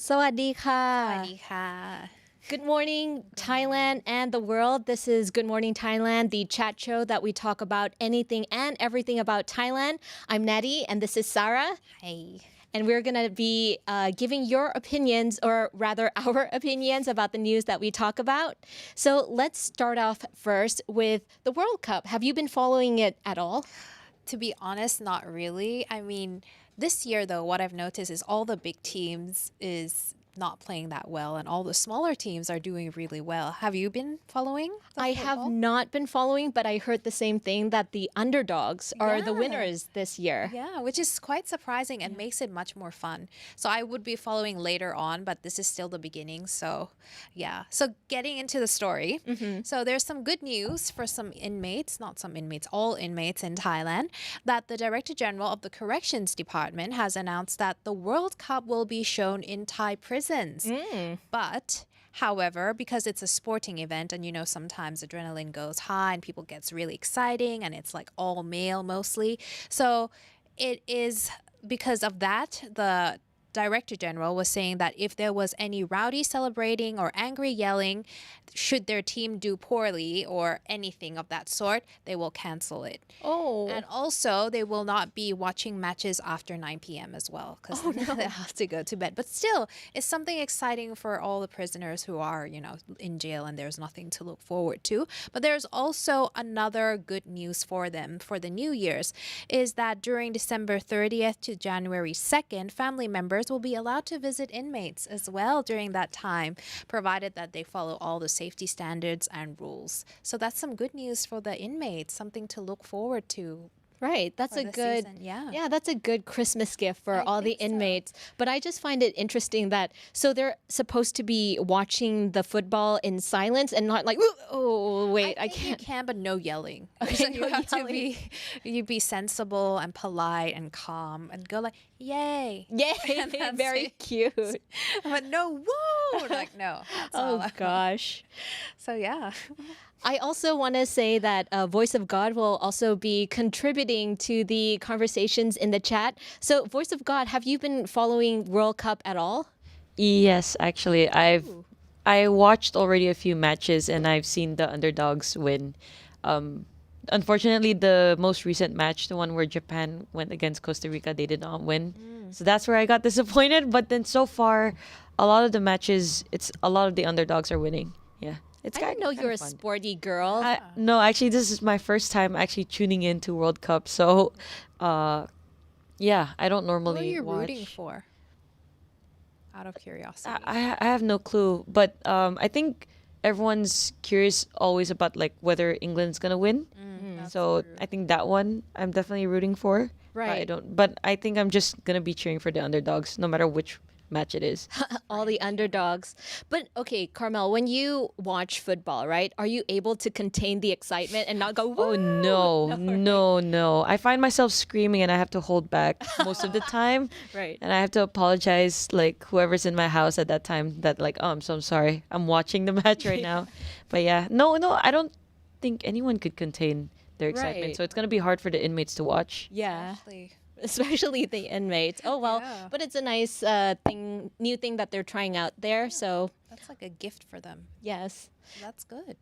สวัสดีค่ะ สวัสดีค่ะ Good morning, Thailand and the world. This is Good Morning Thailand, the chat show that we talk about anything and everything about Thailand. I'm Nettie, and this is Sarah. Hey. And we're going to be giving your opinions, or rather our opinions, about the news that we talk about. So let's start off first with the World Cup. Have you been following it at all? To be honest, not really. I mean, this year though, what I've noticed is all the big teams is not playing that well and all the smaller teams are doing really well. Have you been following the I have football? not been following, but I heard the same thing that the underdogs are the Yeah. winners this year. Yeah, which is quite surprising and makes it much more fun. So I would be following later on, but this is still the beginning. So, yeah. So getting into the story. So there's some good news for some inmates, not some inmates, all inmates in Thailand, that the Director General of the Corrections Department has announced that the World Cup will be shown in Thai prisons. But however, because it's a sporting event and you know sometimes adrenaline goes high and people gets really exciting and it's like all male mostly. So it is because of that the Director General was saying that if there was any rowdy celebrating or angry yelling, should their team do poorly or anything of that sort, they will cancel it. Oh. And also, they will not be watching matches after 9 p.m. as well because they have to go to bed. But still, it's something exciting for all the prisoners who are, you know, in jail and there's nothing to look forward to. But there's also another good news for them for the New Year's is that during December 30th to January 2nd, family members will be allowed to visit inmates as well during that time, provided that they follow all the safety standards and rules. So that's some good news for the inmates, something to look forward to. Right. That's For a the good season, yeah. Yeah, that's a good Christmas gift for I all the think so. inmates. But I just find it interesting that so they're supposed to be watching the football in silence and not like, oh wait, I think can't. You can, but no yelling. Okay, So no you have yelling. to you be sensible and polite and calm and go like, yay. Yay, And that's very it. cute. But no, whoa. Like, no. That's all Oh I want. gosh. So yeah. I also want to say that Voice of God will also be contributing to the conversations in the chat. So, Voice of God, have you been following World Cup at all? Yes, actually, I watched already a few matches and I've seen the underdogs win. Unfortunately, the most recent match, the one where Japan went against Costa Rica, they did not win. So that's where I got disappointed. But then so far, a lot of the matches, it's a lot of the underdogs are winning. Yeah, it's I didn't know kinda you were a fun. sporty girl. No, actually, this is my first time actually tuning into World Cup. So, yeah, I don't Who are normally you watch. rooting for? Out of curiosity. I have no clue, but I think everyone's curious always about like whether England's gonna win. That's So true. I think that one I'm definitely rooting for. Right. But I think I'm just gonna be cheering for the underdogs, no matter which match it is. All the underdogs. But okay, Carmel, when you watch football, right, are you able to contain the excitement and not go, Oh woo? no! I find myself screaming and I have to hold back most of the time. Right. And I have to apologize, like whoever's in my house at that time. That like, oh, I'm sorry. I'm watching the match right now. But yeah, no, I don't think anyone could contain their excitement. Right. So it's gonna be hard for the inmates to watch. Yeah. Actually. Especially the inmates. Oh, well, Yeah. but it's a nice new thing that they're trying out there. So, That's like a gift for them. yes. That's good.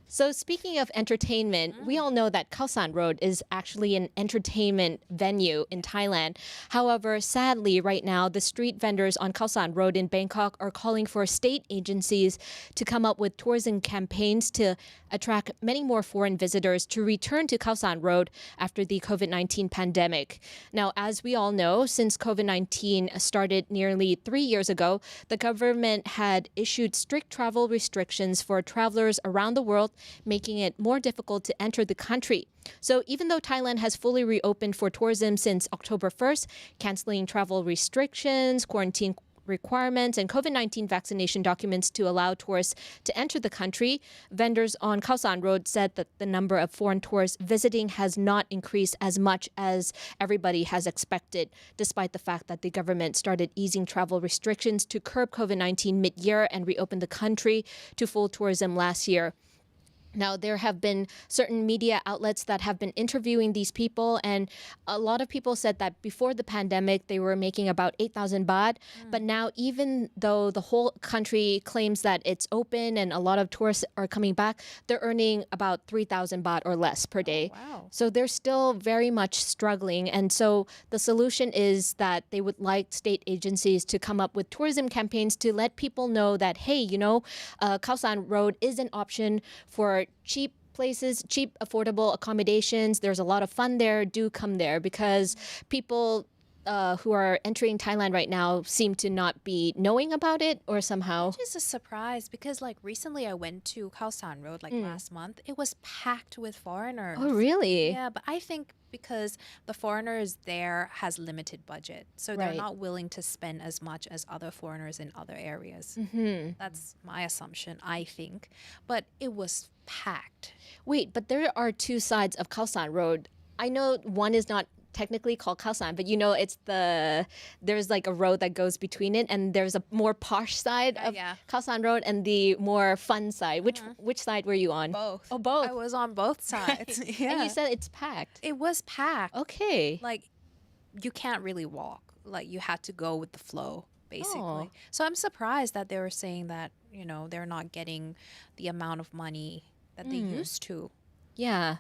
So speaking of entertainment, we all know that Khao San Road is actually an entertainment venue in Thailand. However, sadly, right now, the street vendors on Khao San Road in Bangkok are calling for state agencies to come up with tourism campaigns to attract many more foreign visitors to return to Khao San Road after the COVID-19 pandemic. Now, as we all know, since COVID-19 started nearly 3 years ago, the government had issued strict travel restrictions for travelers around the world, making it more difficult to enter the country. So even though Thailand has fully reopened for tourism since October 1st, canceling travel restrictions, quarantine requirements, and COVID-19 vaccination documents to allow tourists to enter the country, vendors on Khao San Road said that the number of foreign tourists visiting has not increased as much as everybody has expected, despite the fact that the government started easing travel restrictions to curb COVID-19 mid-year and reopen the country to full tourism last year. Now, there have been certain media outlets that have been interviewing these people, and a lot of people said that before the pandemic, they were making about 8,000 baht. But now, even though the whole country claims that it's open and a lot of tourists are coming back, they're earning about 3,000 baht or less per day. Wow. So they're still very much struggling. And so the solution is that they would like state agencies to come up with tourism campaigns to let people know that, hey, Khao San Road is an option for cheap places, cheap, affordable accommodations. There's a lot of fun there. Do come there, because people who are entering Thailand right now seem to not be knowing about it, or somehow. Which is a surprise because like recently I went to Khao San Road like last month. It was packed with foreigners. Oh, really? Yeah, but I think because the foreigners there has limited budget, so they're Right. not willing to spend as much as other foreigners in other areas. That's my assumption, I think. But it was packed. Wait, but there are two sides of Khao San Road. I know one is not technically called Khao San, but there's like a road that goes between it, and there's a more posh side of yeah. Khao San Road and the more fun side. Which side were you on? Both. Oh, both. I was on both sides. Yeah. And you said it's packed. it was packed. Okay. Like you can't really walk. Like you had to go with the flow, basically. Oh. So I'm surprised that they were saying that, they're not getting the amount of money that they used to. Yeah.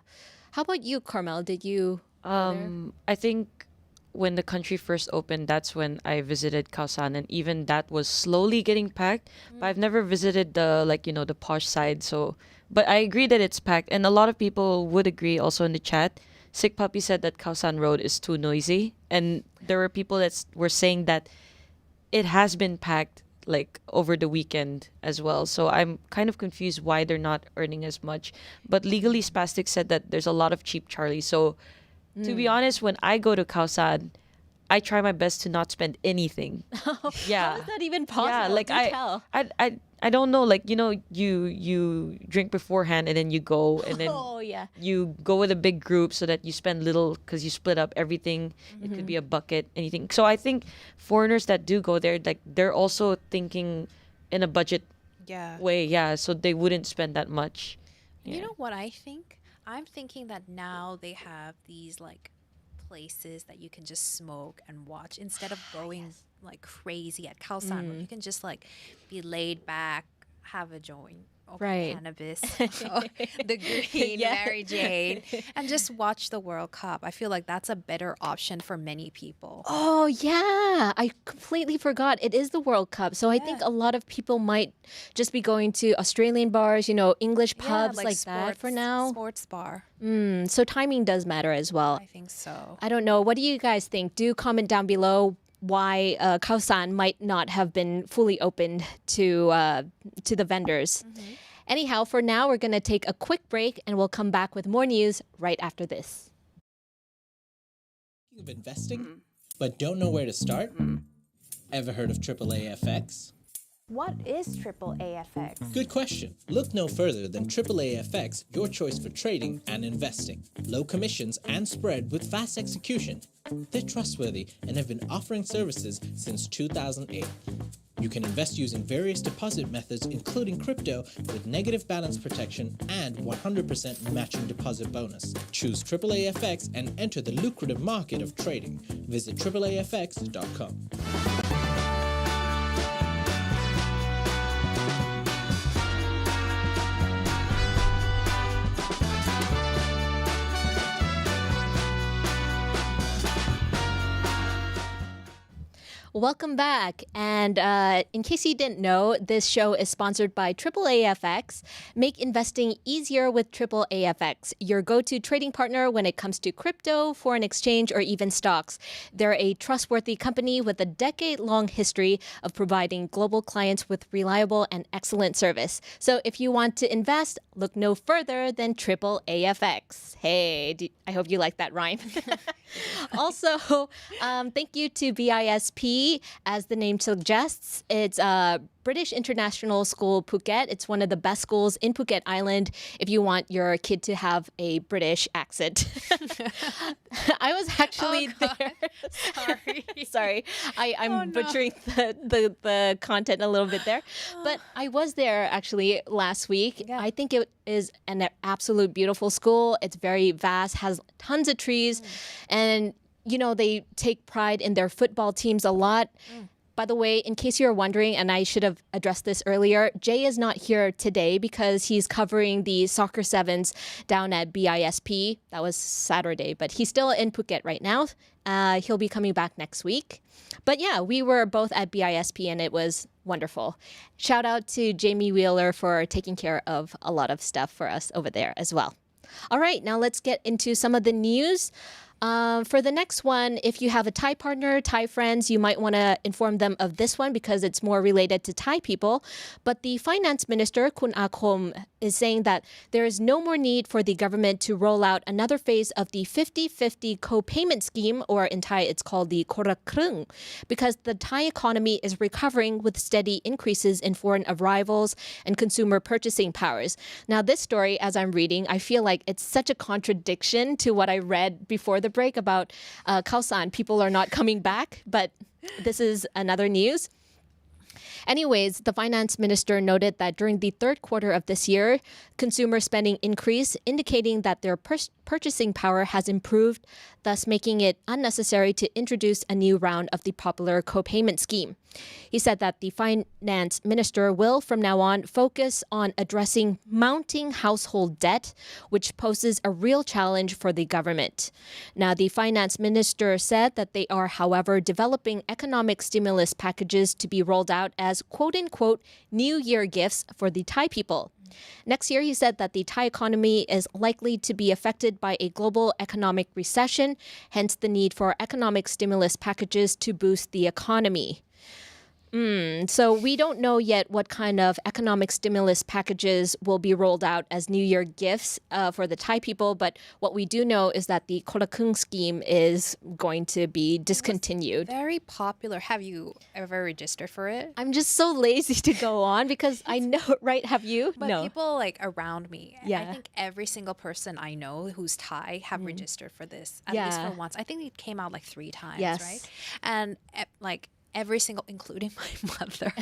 How about you, Carmel? Did you go there? I think when the country first opened, that's when I visited Khao San, and even that was slowly getting packed. But I've never visited the posh side. So, but I agree that it's packed, and a lot of people would agree. Also in the chat, Sick Puppy said that Khao San Road is too noisy, and there were people that were saying that it has been packed like over the weekend as well. So I'm kind of confused why they're not earning as much. But Legally Spastic said that there's a lot of cheap Charlie. So to be honest, when I go to Khao San, I try my best to not spend anything. Yeah. How is that even possible? Yeah, like Do tell. I don't know, like you drink beforehand and then you go and then Oh, yeah. you go with a big group so that you spend little because you split up everything. It could be a bucket, anything. So I think foreigners that do go there, like they're also thinking in a budget Yeah. way, yeah. So they wouldn't spend that much. You Yeah. know what I think? I'm thinking that now they have these like places that you can just smoke and watch instead of going like crazy at Khao San Road. You can just like be laid back, have a joint, open Right. cannabis, the green Yeah. Mary Jane, and just watch the World Cup. I feel like that's a better option for many people. Oh, yeah. I completely forgot. It is the World Cup. So I think a lot of people might just be going to Australian bars, English pubs like that for now. Sports bar. So timing does matter as well. I think so. I don't know. What do you guys think? Do comment down below why Khao San might not have been fully opened to the vendors. Anyhow, for now, we're going to take a quick break and we'll come back with more news right after this. Of investing, but don't know where to start? Ever heard of AAAFX? What is AAAFX? Good question. Look no further than AAAFX, your choice for trading and investing. Low commissions and spread with fast execution. They're trustworthy and have been offering services since 2008. You can invest using various deposit methods, including crypto, with negative balance protection and 100% matching deposit bonus. Choose AAAFX and enter the lucrative market of trading. Visit AAAFX.com. Welcome back. And in case you didn't know, this show is sponsored by AAAFX. Make investing easier with AAAFX, your go-to trading partner when it comes to crypto, foreign exchange, or even stocks. They're a trustworthy company with a decade-long history of providing global clients with reliable and excellent service. So if you want to invest, look no further than AAAFX. Hey, I hope you like that rhyme. Also, thank you to BISP as the name suggests. It's British International School Phuket. It's one of the best schools in Phuket Island if you want your kid to have a British accent. I was actually there. Sorry. Sorry, I'm butchering the content a little bit there. But I was there actually last week. Yeah. I think it is an absolute beautiful school. It's very vast, has tons of trees, and you know, they take pride in their football teams a lot. By the way, in case you're wondering, and I should have addressed this earlier, Jay is not here today because he's covering the soccer sevens down at BISP. That was Saturday, but he's still in Phuket right now. He'll be coming back next week. But yeah, we were both at BISP and it was wonderful. Shout out to Jamie Wheeler for taking care of a lot of stuff for us over there as well. All right, now let's get into some of the news. For the next one, if you have a Thai partner, Thai friends, you might want to inform them of this one because it's more related to Thai people. But the finance minister, Kun Akom, is saying that there is no more need for the government to roll out another phase of the 50-50 co-payment scheme, or in Thai it's called the Kora Krung, because the Thai economy is recovering with steady increases in foreign arrivals and consumer purchasing powers. Now, this story, as I'm reading, I feel like it's such a contradiction to what I read before the break about Khao San. People are not coming back, but this is another news. Anyways, the finance minister noted that during the third quarter of this year, consumer spending increased, indicating that their purchasing power has improved, thus making it unnecessary to introduce a new round of the popular co-payment scheme. He said that the finance minister will, from now on, focus on addressing mounting household debt, which poses a real challenge for the government. Now, the finance minister said that they are, however, developing economic stimulus packages to be rolled out as quote-unquote New Year gifts for the Thai people. Next year, he said that the Thai economy is likely to be affected by a global economic recession, hence the need for economic stimulus packages to boost the economy. So we don't know yet what kind of economic stimulus packages will be rolled out as New Year gifts for the Thai people. But what we do know is that the Kolakung scheme is going to be discontinued. Very popular. Have you ever registered for it? I'm just so lazy to go on because I know, right? Have you? But No. people like around me, Yeah. I think every single person I know who's Thai have registered for this at least Yeah. for once. I think it came out like 3 times, Yes. right? And like every single, including my mother,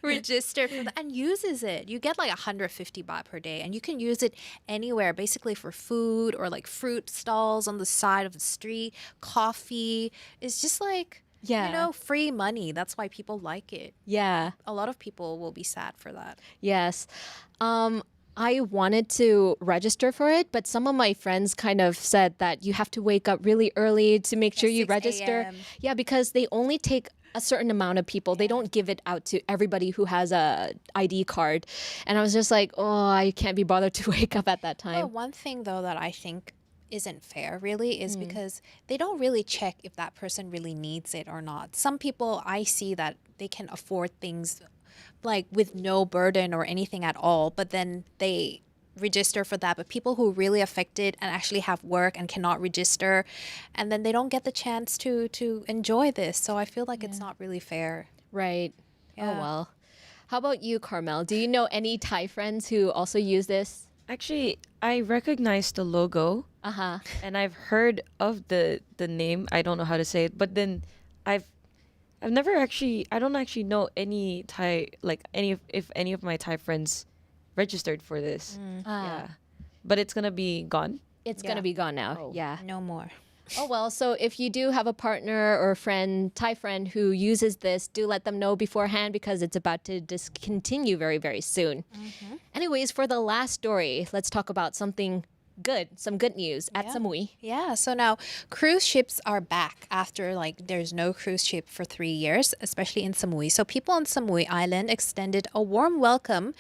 registered for that and uses it. You get like 150 baht per day, and you can use it anywhere, basically for food or like fruit stalls on the side of the street, coffee. It's just like, Yeah. you know, free money. That's why people like it. Yeah. A lot of people will be sad for that. Yes. I wanted to register for it, but some of my friends kind of said that you have to wake up really early to make sure you 6 register. a.m.. Yeah, because they only take a certain amount of people. They don't give it out to everybody who has a ID card. And I was just like, oh, I can't be bothered to wake up at that time. Well, one thing though that I think isn't fair really is because they don't really check if that person really needs it or not. Some people I see that they can afford things like with no burden or anything at all, but then they register for that. But people who are really affected and actually have work and cannot register, and then they don't get the chance to enjoy this. So I feel like it's not really fair. Right. Yeah. Oh, well. How about you, Carmel? Do you know any Thai friends who also use this? Actually, I recognize the logo Uh-huh. and I've heard of the name. I don't know how to say it, but then I've never actually, I don't actually know any Thai, like if any of my Thai friends registered for this. Yeah. But it's gonna be gone. It's Yeah. going to be gone now. Oh. Yeah. No more. Oh, well, so if you do have a partner or a friend, Thai friend who uses this, do let them know beforehand because it's about to discontinue very, very soon. Anyways, for the last story, let's talk about something good, some good news at Samui. Yeah, so now cruise ships are back after like there's no cruise ship for 3 years, especially in Samui. So people on Samui Island extended a warm welcome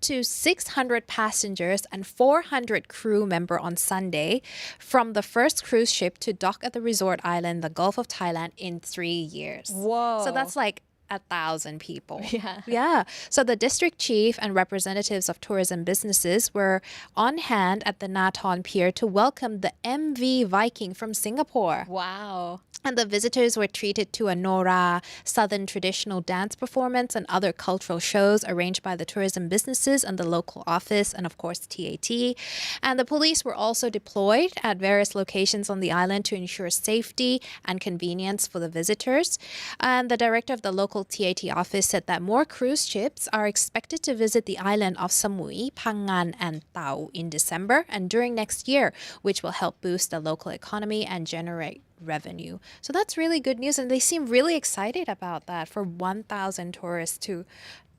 to 600 passengers and 400 crew member on Sunday from the first cruise ship to dock at the resort island, the Gulf of Thailand, in 3 years. Whoa. So that's like 1,000 people. Yeah. Yeah. So the district chief and representatives of tourism businesses were on hand at the Naton Pier to welcome the MV Viking from Singapore. Wow. And the visitors were treated to a Nora, Southern traditional dance performance, and other cultural shows arranged by the tourism businesses and the local office, and of course, TAT. And the police were also deployed at various locations on the island to ensure safety and convenience for the visitors. And the director of the local TAT office said that more cruise ships are expected to visit the island of Samui, Phangan, and Tau in December and during next year, which will help boost the local economy and generate revenue. So that's really good news, and they seem really excited about that for 1,000 tourists to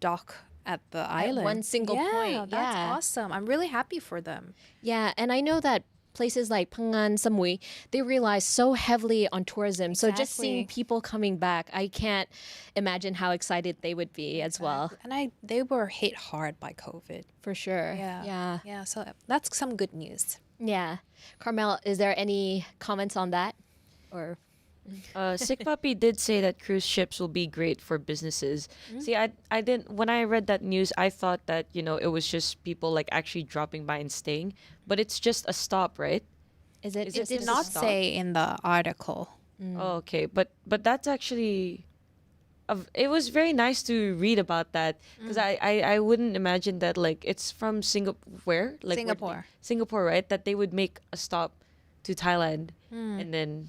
dock at the island. one single point, That's yeah. awesome. I'm really happy for them. Yeah, and I know that places like Phangan, Samui, they rely so heavily on tourism. So just seeing Exactly. people coming back, I can't imagine how excited they would be as well. And they were hit hard by COVID. For sure. Yeah. Yeah, so that's some good news. Yeah. Carmel, is there any comments on that? Or Sick Puppy did say that cruise ships will be great for businesses. See, I didn't, when I read that news, I thought that, it was just people like actually dropping by and staying, but it's just a stop, right? is it? Is It it did just not a stop? say in the article. Oh, okay, but that's actually, it was very nice to read about that because I wouldn't imagine that like it's from Singapore, like Singapore. Singapore, right? That they would make a stop to Thailand and then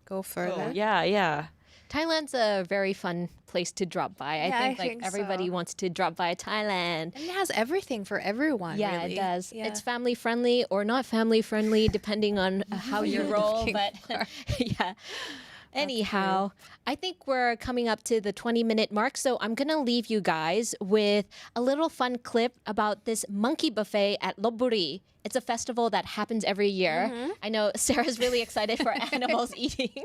Go further. yeah. Thailand's a very fun place to drop by. Yeah, I I think like think everybody so. wants to drop by Thailand. And it has everything for everyone, Yeah, really. it does. Yeah. It's family friendly or not family friendly, depending on how you roll. looking But for. yeah. Anyhow, I think we're coming up to the 20-minute mark, so I'm going to leave you guys with a little fun clip about this monkey buffet at Lopburi. It's a festival that happens every year. I know Sarah's really excited for animals eating.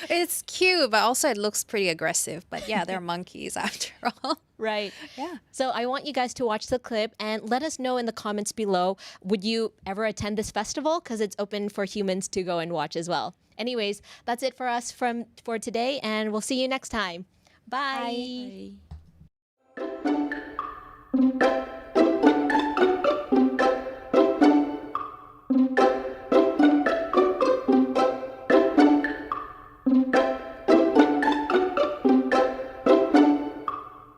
It's cute, but also it looks pretty aggressive. But yeah, they're monkeys after all. Right. Yeah. So I want you guys to watch the clip and let us know in the comments below, would you ever attend this festival? Because it's open for humans to go and watch as well. Anyways, that's it for us for today, and we'll see you next time. Bye. Bye.